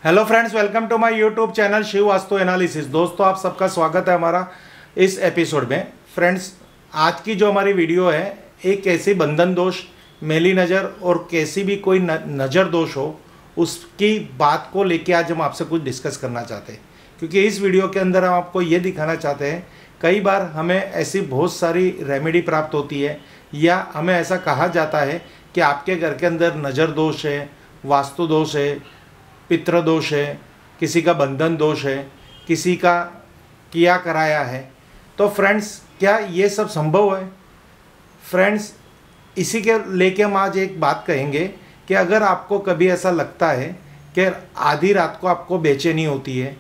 Hello friends, welcome to my YouTube channel Shiv Vastu analysis. दोस्तों, आप सबका स्वागत है हमारा इस एपिसोड में। फ्रेंड्स, आज की जो हमारी वीडियो है, एक कैसी बंधन दोष, मेली नज़र और कैसी भी कोई नज़र दोष हो, उसकी बात को लेके आज हम आपसे कुछ डिस्कस करना चाहते हैं। क्योंकि इस वीडियो के अंदर हम आपको ये दिखाना चाहते हैं, कई बार हमें ऐसी बहुत सारी रेमेडी प्राप्त होती है या हमें ऐसा कहा जाता है कि आपके घर के अंदर नज़र दोष है, वास्तु दोष है, पितृ दोष है, किसी का बंधन दोष है, किसी का किया कराया है। तो फ्रेंड्स, क्या ये सब संभव है? फ्रेंड्स, इसी के लेके हम आज एक बात कहेंगे कि अगर आपको कभी ऐसा लगता है कि आधी रात को आपको बेचैनी होती है,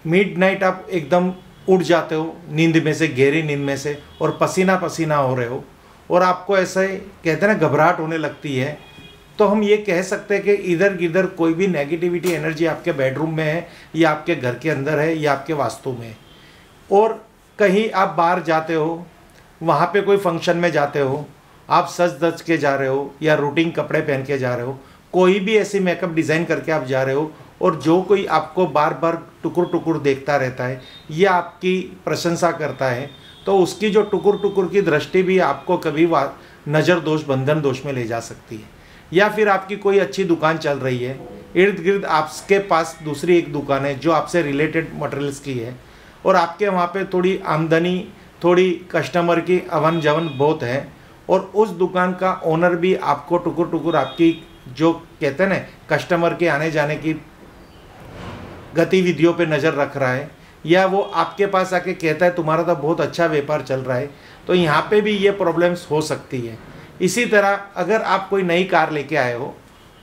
मिडनाइट आप एकदम उठ जाते हो नींद में से, गहरी नींद में से, और पसीना पसीना हो रहे हो और आपको ऐसे कहते हैं ना घबराहट होने लगती है, तो हम ये कह सकते हैं कि इधर गिधर कोई भी नेगेटिविटी एनर्जी आपके बेडरूम में है या आपके घर के अंदर है या आपके वास्तु में है। और कहीं आप बाहर जाते हो, वहाँ पे कोई फंक्शन में जाते हो, आप सज धज के जा रहे हो या रूटीन कपड़े पहन के जा रहे हो, कोई भी ऐसी मेकअप डिज़ाइन करके आप जा रहे हो और जो कोई आपको बार बार टुकुर टुकुर देखता रहता है या आपकी प्रशंसा करता है, तो उसकी जो टुकुर टुकुर की दृष्टि भी आपको कभी नज़र दोष, बंधन दोष में ले जा सकती है। या फिर आपकी कोई अच्छी दुकान चल रही है, इर्द गिर्द आपके पास दूसरी एक दुकान है जो आपसे रिलेटेड मटेरियल्स की है और आपके वहाँ पे थोड़ी आमदनी, थोड़ी कस्टमर की अवन जवन बहुत है, और उस दुकान का ओनर भी आपको टुकुर टुकुर आपकी जो कहते हैं ना कस्टमर के आने जाने की गतिविधियों पे नज़र रख रहा है, या वो आपके पास आके कहता है तुम्हारा तो बहुत अच्छा व्यापार चल रहा है, तो यहाँ पे भी ये प्रॉब्लम्स हो सकती है। इसी तरह अगर आप कोई नई कार लेके आए हो,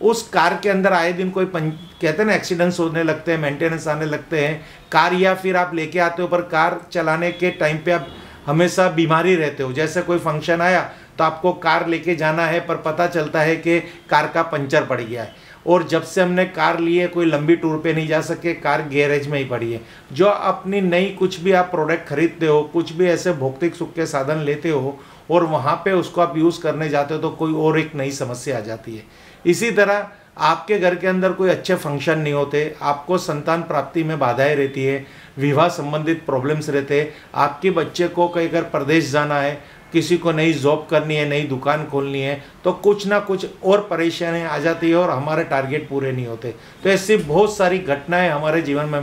उस कार के अंदर आए दिन कोई कहते हैं ना एक्सीडेंट्स होने लगते हैं, मेंटेनेंस आने लगते हैं कार, या फिर आप लेके आते हो पर कार चलाने के टाइम पे आप हमेशा बीमारी रहते हो। जैसे कोई फंक्शन आया तो आपको कार लेके जाना है पर पता चलता है कि कार का पंचर पड़ गया है, और जब से हमने कार ली है कोई लंबी टूर पे नहीं जा सके, कार गैरेज में ही पड़ी है। जो अपनी नई कुछ भी आप प्रोडक्ट खरीदते हो, कुछ भी ऐसे भौतिक सुख के साधन लेते हो और वहाँ पे उसको आप यूज़ करने जाते हो तो कोई और एक नई समस्या आ जाती है। इसी तरह आपके घर के अंदर कोई अच्छे फंक्शन नहीं होते, आपको संतान प्राप्ति में बाधाएं रहती है, विवाह संबंधित प्रॉब्लम्स रहते हैं, आपके बच्चे को कहीं अगर प्रदेश जाना है, किसी को नई जॉब करनी है, नई दुकान खोलनी है, तो कुछ ना कुछ और परेशानियाँ आ जाती है और हमारे टारगेट पूरे नहीं होते। तो ऐसी बहुत सारी घटनाएं हमारे जीवन में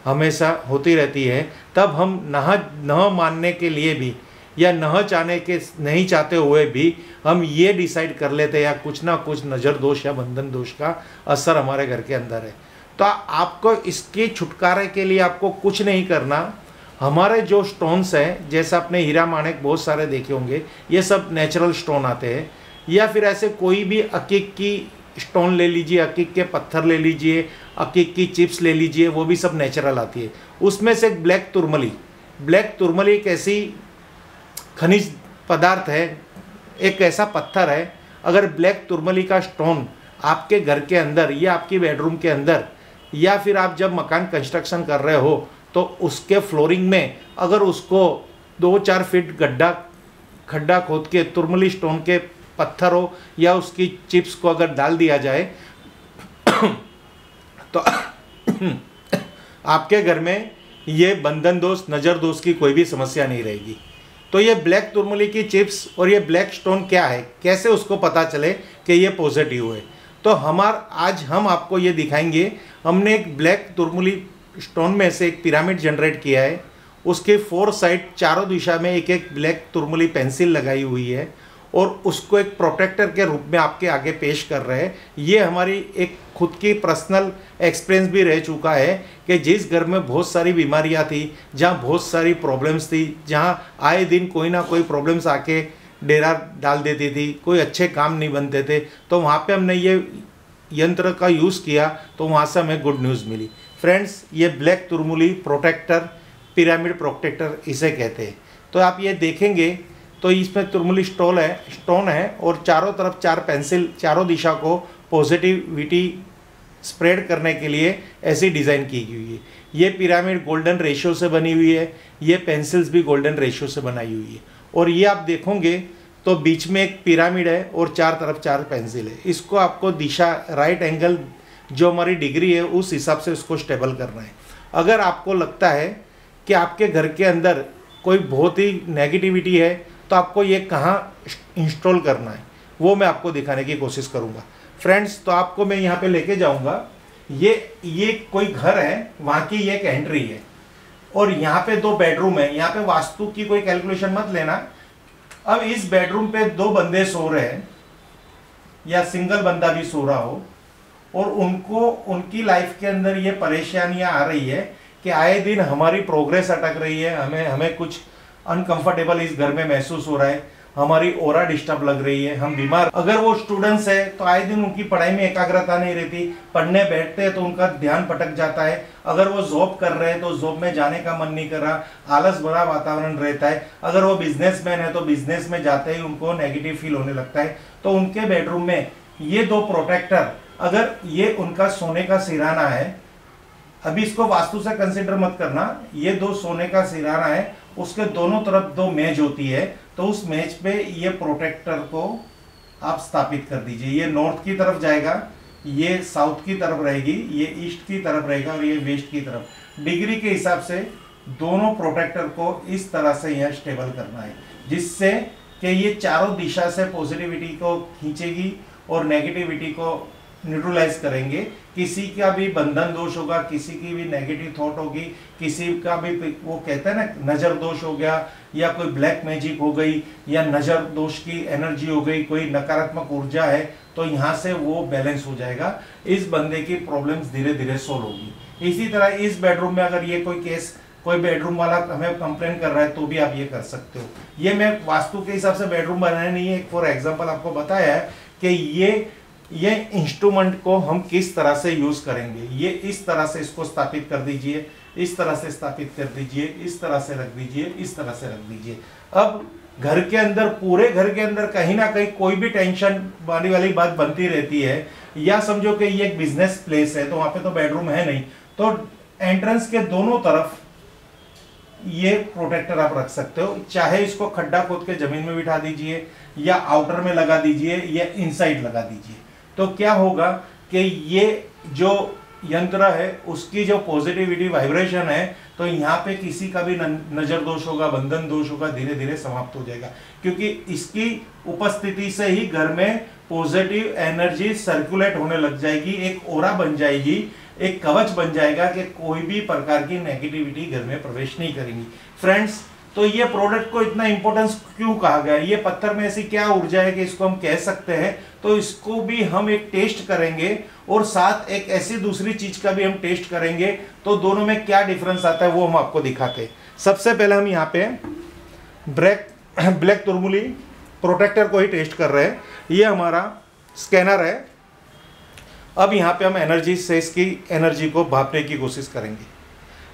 हमेशा होती रहती है। तब हम न मानने के लिए भी या नहीं चाहते हुए भी हम ये डिसाइड कर लेते हैं या कुछ ना कुछ नज़र दोष या बंधन दोष का असर हमारे घर के अंदर है। तो आपको इसके छुटकारे के लिए आपको कुछ नहीं करना। हमारे जो स्टोन्स हैं, जैसे आपने हीरा माणिक बहुत सारे देखे होंगे, ये सब नेचुरल स्टोन आते हैं, या फिर ऐसे कोई भी अकीक की स्टोन ले लीजिए, अकीक के पत्थर ले लीजिए, अकीक की चिप्स ले लीजिए, वो भी सब नेचुरल आती है। उसमें से एक ब्लैक तुरमली एक ऐसी खनिज पदार्थ है, एक ऐसा पत्थर है। अगर ब्लैक तुरमली का स्टोन आपके घर के अंदर या आपकी बेडरूम के अंदर, या फिर आप जब मकान कंस्ट्रक्शन कर रहे हो तो उसके फ्लोरिंग में अगर उसको 2-4 फीट खड्डा खोद के तुरमली स्टोन के पत्थर हो या उसकी चिप्स को अगर डाल दिया जाए तो आपके घर में ये बंधन दोष, नज़र दोष की कोई भी समस्या नहीं रहेगी। तो ये ब्लैक तुरमली की चिप्स और ये ब्लैक स्टोन क्या है, कैसे उसको पता चले कि ये पॉजिटिव है, तो आज हम आपको ये दिखाएंगे। हमने एक ब्लैक तुरमली स्टोन में से एक पिरामिड जनरेट किया है, उसके 4 साइड चारों दिशा में एक एक ब्लैक तुरमली पेंसिल लगाई हुई है और उसको एक प्रोटेक्टर के रूप में आपके आगे पेश कर रहे हैं। ये हमारी एक खुद की पर्सनल एक्सपीरियंस भी रह चुका है कि जिस घर में बहुत सारी बीमारियां थी, जहाँ बहुत सारी प्रॉब्लम्स थी, जहाँ आए दिन कोई ना कोई प्रॉब्लम्स आके डेरा डाल देती थी, कोई अच्छे काम नहीं बनते थे, तो वहाँ पे हमने ये यंत्र का यूज़ किया तो वहाँ से हमें गुड न्यूज़ मिली। फ्रेंड्स, ये ब्लैक तुरमली प्रोटेक्टर, पिरामिड प्रोटेक्टर इसे कहते हैं। तो आप ये देखेंगे तो इसमें तुरमली स्टोन है और चारों तरफ 4 पेंसिल, चारों दिशा को पॉजिटिविटी स्प्रेड करने के लिए ऐसी डिज़ाइन की गई है। ये पिरामिड गोल्डन रेशियो से बनी हुई है, ये पेंसिल्स भी गोल्डन रेशियो से बनाई हुई है, और ये आप देखोगे तो बीच में एक पिरामिड है और चार तरफ 4 पेंसिल है। इसको आपको दिशा राइट एंगल जो हमारी डिग्री है उस हिसाब से उसको स्टेबल करना है। अगर आपको लगता है कि आपके घर के अंदर कोई बहुत ही नेगेटिविटी है तो आपको ये कहाँ इंस्टॉल करना है वो मैं आपको दिखाने की कोशिश करूँगा। फ्रेंड्स, तो आपको मैं यहाँ पे लेके जाऊँगा। ये कोई घर है, वहाँ की ये एक एंट्री है और यहाँ पे 2 बेडरूम है। यहाँ पे वास्तु की कोई कैलकुलेशन मत लेना। अब इस बेडरूम पे 2 बंदे सो रहे हैं या सिंगल बंदा भी सो रहा हो और उनको उनकी लाइफ के अंदर ये परेशानियां आ रही है कि आए दिन हमारी प्रोग्रेस अटक रही है, हमें कुछ अनकंफर्टेबल इस घर में महसूस हो रहा है, हमारी ओरा डिस्टर्ब लग रही है, हम बीमार। अगर वो स्टूडेंट्स है तो आए दिन उनकी पढ़ाई में एकाग्रता नहीं रहती, पढ़ने बैठते हैं तो उनका ध्यान भटक जाता है। अगर वो जॉब कर रहे हैं तो जॉब में जाने का मन नहीं कर रहा, आलस भरा वातावरण रहता है। अगर वो बिजनेसमैन है तो बिजनेस में जाते ही उनको नेगेटिव फील होने लगता है। तो उनके बेडरूम में ये 2 प्रोटेक्टर, अगर ये उनका सोने का सिराना है, अभी इसको वास्तु से कंसिडर मत करना, ये 2 सोने का सिराना है, उसके दोनों तरफ 2 मेज होती है, तो उस मेज पे ये प्रोटेक्टर को आप स्थापित कर दीजिए। ये नॉर्थ की तरफ जाएगा, ये साउथ की तरफ रहेगी, ये ईस्ट की तरफ रहेगा और ये वेस्ट की तरफ। डिग्री के हिसाब से दोनों प्रोटेक्टर को इस तरह से यह स्टेबल करना है, जिससे कि ये चारों दिशा से पॉजिटिविटी को खींचेगी और नेगेटिविटी को न्यूट्रलाइज करेंगे। किसी का भी बंधन दोष होगा, किसी की भी नेगेटिव थॉट होगी, किसी का भी वो कहते हैं ना नज़र दोष हो गया या कोई ब्लैक मैजिक हो गई या नज़र दोष की एनर्जी हो गई, कोई नकारात्मक ऊर्जा है, तो यहाँ से वो बैलेंस हो जाएगा। इस बंदे की प्रॉब्लम्स धीरे धीरे सोल्व होगी। इसी तरह इस बेडरूम में अगर ये कोई केस कोई बेडरूम वाला हमें कंप्लेन कर रहा है तो भी आप ये कर सकते हो। ये मैं वास्तु के हिसाब से बेडरूम बनाया नहीं है, फॉर एग्जाम्पल आपको बताया है कि ये इंस्ट्रूमेंट को हम किस तरह से यूज करेंगे। ये इस तरह से इसको स्थापित कर दीजिए, इस तरह से स्थापित कर दीजिए, इस तरह से रख दीजिए, इस तरह से रख दीजिए। अब घर के अंदर, पूरे घर के अंदर कहीं ना कहीं कोई भी टेंशन वाली बात बनती रहती है, या समझो कि ये एक बिजनेस प्लेस है तो वहां पे तो बेडरूम है नहीं, तो एंट्रेंस के दोनों तरफ ये प्रोटेक्टर आप रख सकते हो। चाहे इसको खड्डा खोद के जमीन में बिठा दीजिए या आउटर में लगा दीजिए या इनसाइड लगा दीजिए। तो क्या होगा कि ये जो यंत्र है उसकी जो पॉजिटिविटी वाइब्रेशन है, तो यहाँ पे किसी का भी नजर दोष होगा, बंधन दोष होगा, धीरे धीरे समाप्त हो जाएगा। क्योंकि इसकी उपस्थिति से ही घर में पॉजिटिव एनर्जी सर्कुलेट होने लग जाएगी, एक ओरा बन जाएगी, एक कवच बन जाएगा कि कोई भी प्रकार की नेगेटिविटी घर में प्रवेश नहीं करेंगी। फ्रेंड्स, तो ये प्रोडक्ट को इतना इंपॉर्टेंस क्यों कहा गया? ये पत्थर में ऐसी क्या ऊर्जा है कि इसको हम कह सकते हैं? तो इसको भी हम एक टेस्ट करेंगे और साथ एक ऐसी दूसरी चीज का भी हम टेस्ट करेंगे, तो दोनों में क्या डिफरेंस आता है वो हम आपको दिखाते हैं। सबसे पहले हम यहाँ पे ब्लैक तुरमुली प्रोटेक्टर को ही टेस्ट कर रहे हैं। ये हमारा स्कैनर है। अब यहाँ पे हम एनर्जी से इसकी एनर्जी को भापने की कोशिश करेंगे।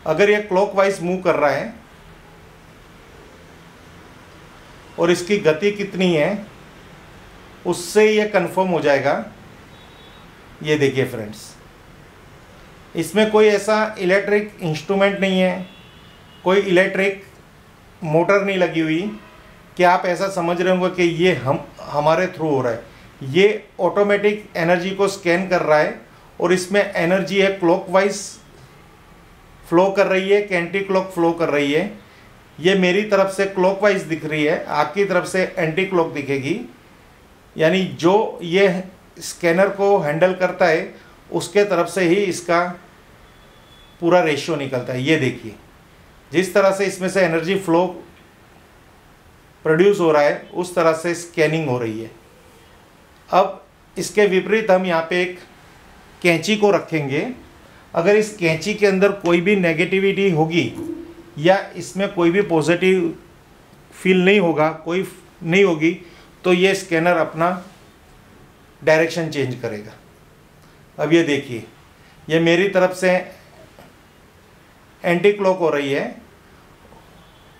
अगर ये क्लॉकवाइज मूव कर रहा है और इसकी गति कितनी है उससे ये कंफर्म हो जाएगा। ये देखिए फ्रेंड्स, इसमें कोई ऐसा इलेक्ट्रिक इंस्ट्रूमेंट नहीं है, कोई इलेक्ट्रिक मोटर नहीं लगी हुई कि आप ऐसा समझ रहे होंगे कि ये हमारे थ्रू हो रहा है। ये ऑटोमेटिक एनर्जी को स्कैन कर रहा है और इसमें एनर्जी है क्लॉकवाइज फ्लो कर रही है कि एंटी क्लॉक फ्लो कर रही है। ये मेरी तरफ से क्लॉकवाइज दिख रही है, आपकी तरफ से एंटी क्लॉक दिखेगी। यानी जो ये स्कैनर को हैंडल करता है उसके तरफ से ही इसका पूरा रेशियो निकलता है। ये देखिए, जिस तरह से इसमें से एनर्जी फ्लो प्रोड्यूस हो रहा है उस तरह से स्कैनिंग हो रही है। अब इसके विपरीत हम यहाँ पे एक कैंची को रखेंगे। अगर इस कैंची के अंदर कोई भी नेगेटिविटी होगी या इसमें कोई भी पॉजिटिव फील नहीं होगा, कोई नहीं होगी, तो ये स्कैनर अपना डायरेक्शन चेंज करेगा। अब ये देखिए, ये मेरी तरफ से एंटी क्लॉक हो रही है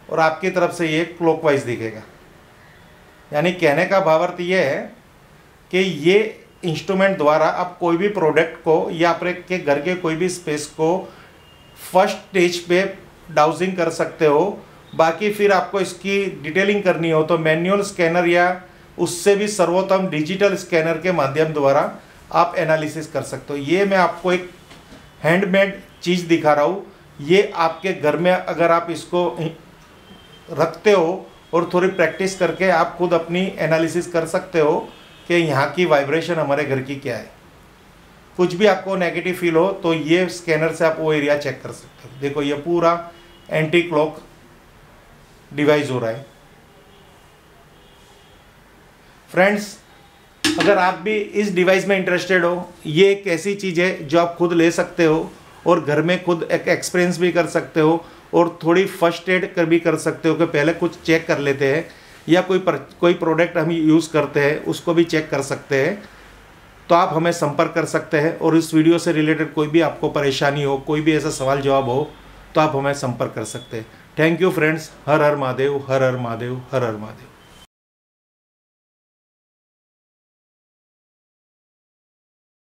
और आपकी तरफ से ये क्लॉकवाइज दिखेगा। यानी कहने का भावार्थ ये है कि ये इंस्ट्रूमेंट द्वारा आप कोई भी प्रोडक्ट को या आपके घर के कोई भी स्पेस को फर्स्ट स्टेज पे डाउजिंग कर सकते हो। बाकी फिर आपको इसकी डिटेलिंग करनी हो तो मैनुअल स्कैनर या उससे भी सर्वोत्तम डिजिटल स्कैनर के माध्यम द्वारा आप एनालिसिस कर सकते हो। ये मैं आपको एक हैंडमेड चीज़ दिखा रहा हूँ। ये आपके घर में अगर आप इसको रखते हो और थोड़ी प्रैक्टिस करके आप खुद अपनी एनालिसिस कर सकते हो कि यहाँ की वाइब्रेशन हमारे घर की क्या है। कुछ भी आपको नेगेटिव फील हो तो ये स्कैनर से आप वो एरिया चेक कर सकते हो। देखो ये पूरा एंटी क्लॉक डिवाइस हो रहा है। फ्रेंड्स, अगर आप भी इस डिवाइस में इंटरेस्टेड हो, ये एक ऐसी चीज़ है जो आप खुद ले सकते हो और घर में खुद एक एक्सपीरियंस भी कर सकते हो और थोड़ी फर्स्ट एड कर भी कर सकते हो कि पहले कुछ चेक कर लेते हैं, या कोई प्रोडक्ट हम यूज़ करते हैं उसको भी चेक कर सकते हैं। तो आप हमें संपर्क कर सकते हैं और इस वीडियो से रिलेटेड कोई भी आपको परेशानी हो, कोई भी ऐसा सवाल जवाब हो तो आप हमें संपर्क कर सकते हैं। Thank you friends. Her her Mahadev, her her Mahadev, her her Mahadev.